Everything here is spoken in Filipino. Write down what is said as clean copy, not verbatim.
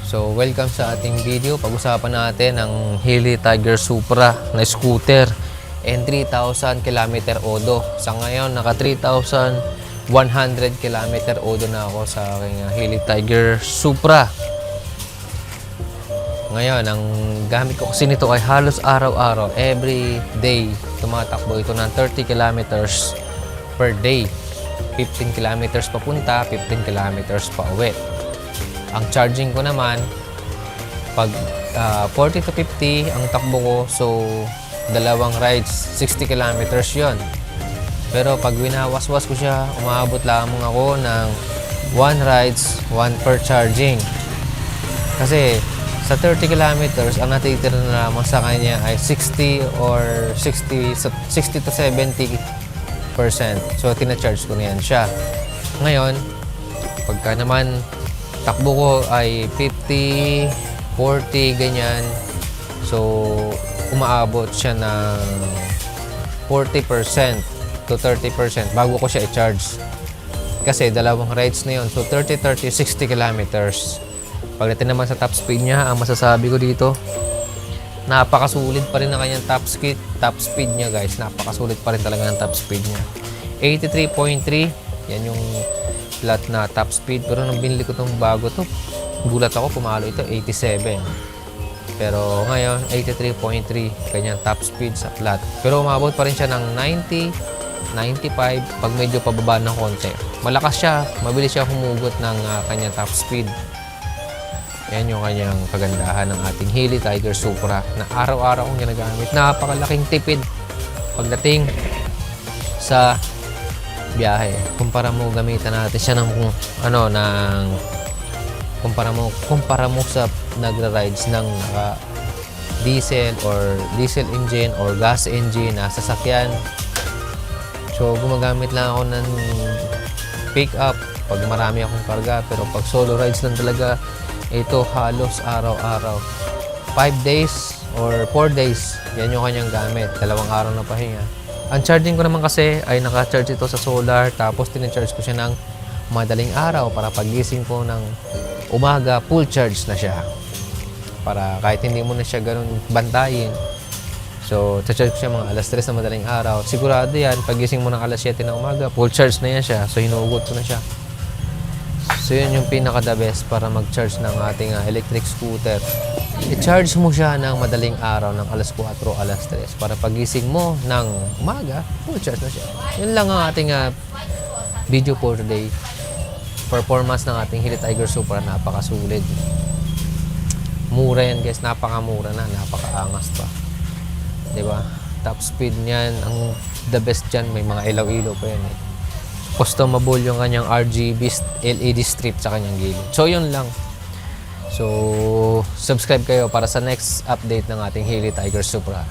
So, welcome sa ating video. Pag-usapan natin ang Healy Tiger Supra na scooter and 3,000 km odo. Sa ngayon, naka 3,100 km odo na ako sa aking Healy Tiger Supra. Ngayon, ang gamit ko kasi nito ay halos araw-araw. Every day, tumatakbo ito ng 30 kilometers per day. 15 kilometers papunta, 15 kilometers pa uwi. Ang charging ko naman, pag 40 to 50 ang takbo ko, so dalawang rides, 60 kilometers yon. Pero pag winawaswas ko siya, umaabot lamang ako ng 1 rides, 1 per charging. Kasi sa 30 kilometers, ang natitira na lamang sa kanya ay 60 to 70%. So, tina-charge ko na yan siya. Ngayon, pagka naman takbo ko ay 50, 40, ganyan. So, umaabot siya ng 40% to 30% bago ko siya i-charge. Kasi dalawang rides na yun. So, 30, 60 kilometers. Pagdating naman sa top speed niya, ang masasabi ko dito, napakasulit pa rin ang kanyang top speed niya, guys. Napakasulit pa rin talaga ng top speed niya. 83.3, yan yung flat na top speed. Pero nung binili ko itong bago to, gulat ako, pumalo ito, 87. Pero ngayon, 83.3, kanyang top speed sa flat. Pero umabot pa rin siya ng 90, 95, pag medyo pababa ng konti. Malakas siya, mabilis siya humugot ng kanyang top speed. Yan yung kanyang kagandahan ng ating Healy Tiger Supra na araw-araw kong ginagamit. Napakalaking tipid pagdating sa biyahe. Kumpara mo gamitan natin siya ng kumpara mo sa nagra-rides ng diesel or diesel engine or gas engine na sasakyan. So gumagamit lang ako ng pick up pag marami akong karga, pero pag solo rides lang talaga, ito halos araw-araw. 5 days or 4 days, yan yung kanyang gamit. 2 araw na pahinga. Ang charging ko naman kasi ay naka-charge ito sa solar, tapos tina-charge ko siya ng madaling araw para pagising ko ng umaga, full charge na siya. Para kahit hindi mo na siya ganun bantayin. So, ta-charge ko siya mga alas 3 na madaling araw. Sigurado yan, pagising mo ng alas 7 na umaga, full charge na yan siya. So, hinugot ko na siya. So, yun yung pinaka-the best para mag-charge ng ating electric scooter. I-charge mo siya ng madaling araw ng alas 4, alas 3 para pagising mo ng umaga, full charge na siya. Yun lang ang ating video for today. Performance ng ating Healy Tiger Supra, napakasulit. Mura yan, guys, napakamura na, napakaangas pa. Diba? Top speed niyan, ang the best dyan, may mga ilaw-ilaw pa yan eh. Customable yung kanyang RGB LED strip sa kanyang gilid. So, yun lang. So, subscribe kayo para sa next update ng ating Healy Tiger Supra.